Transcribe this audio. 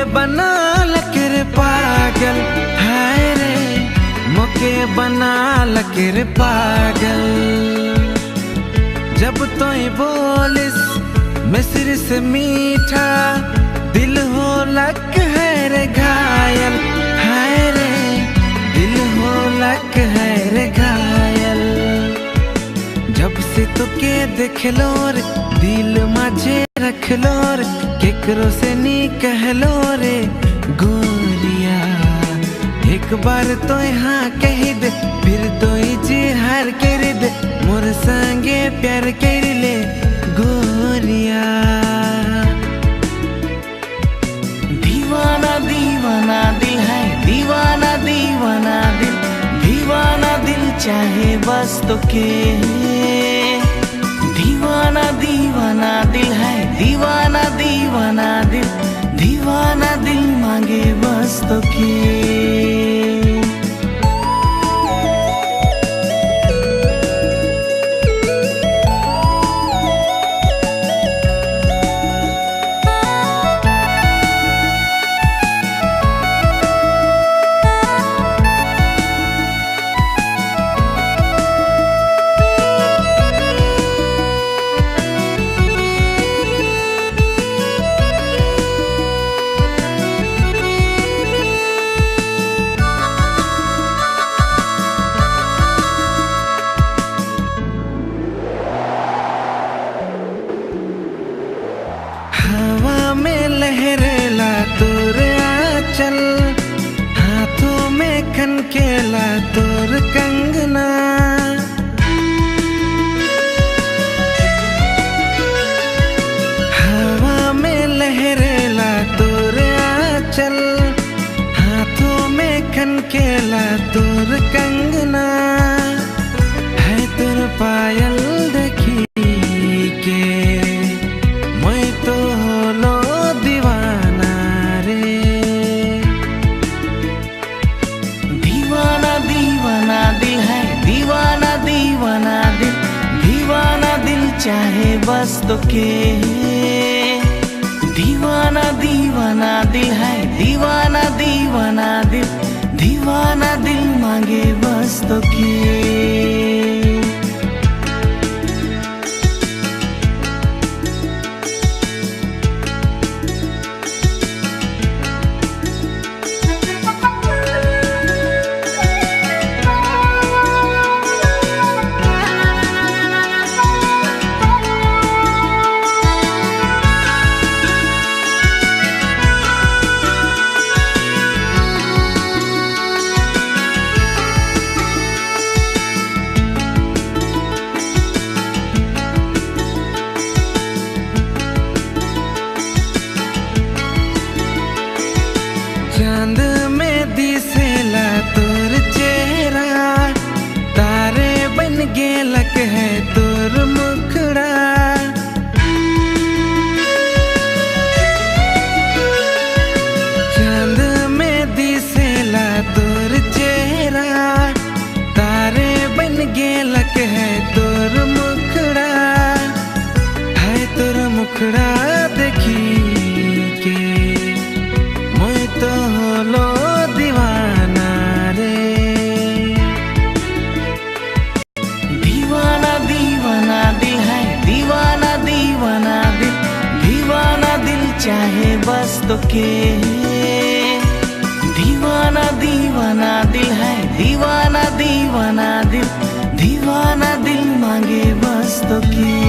बना लके रे पागल, हाय रे मोके बना लके रे पागल। जब तोई बोलिस मैं सिर से मीठा, दिल हो लक है रे घायल, हाय रे दिल हो लक है रे घायल। जब से तो के देख लो रे दिल माझे रख लो रे, केकरो से नी कह लो रे गोरिया। एक बार तो हाँ कह दे फिर तो जी हार कर दे, मोर संगे प्यार कर ले गोरिया। दीवाना दीवाना दिल है, दीवाना दीवाना दिल, दीवाना दिल चाहे बस तो के। दीवाना दीवाना दिल है, दीवाना दीवाना दिल, दीवाना दिल मांगे बस तो के। हवा में लहरेला तोर आंचल, हाथों में खनकेला तोर कंगना। हवा में लहरेला तोर आंचल, हाथों में खनकेला तोर कंगना। है तोर पायल देखी के मैं तो होलो दीवाना रे। दीवाना दीवाना दिल है, दीवाना दीवाना दिल, दीवाना दिल चाहे बस तो के। दीवाना दीवाना दिल है, दीवाना दीवाना दिल, दीवाना दिल मांगे बस तो के। चांद में दिसेला तोर चेहरा, तारे बन गेलक है तोर मुखड़ा। चांद में दिसेला तोर चेहरा, तारे बन गेलक है तोर मुखड़ा। है तोर मुखड़ा देखी के मैं तो होलो दीवाना रे। दीवाना दीवाना दिल है, दीवाना दीवाना दिल, दीवाना दिल चाहे बस तो के। दीवाना दीवाना दिल है, दीवाना दीवाना दिल, दीवाना दिल मांगे बस तो के।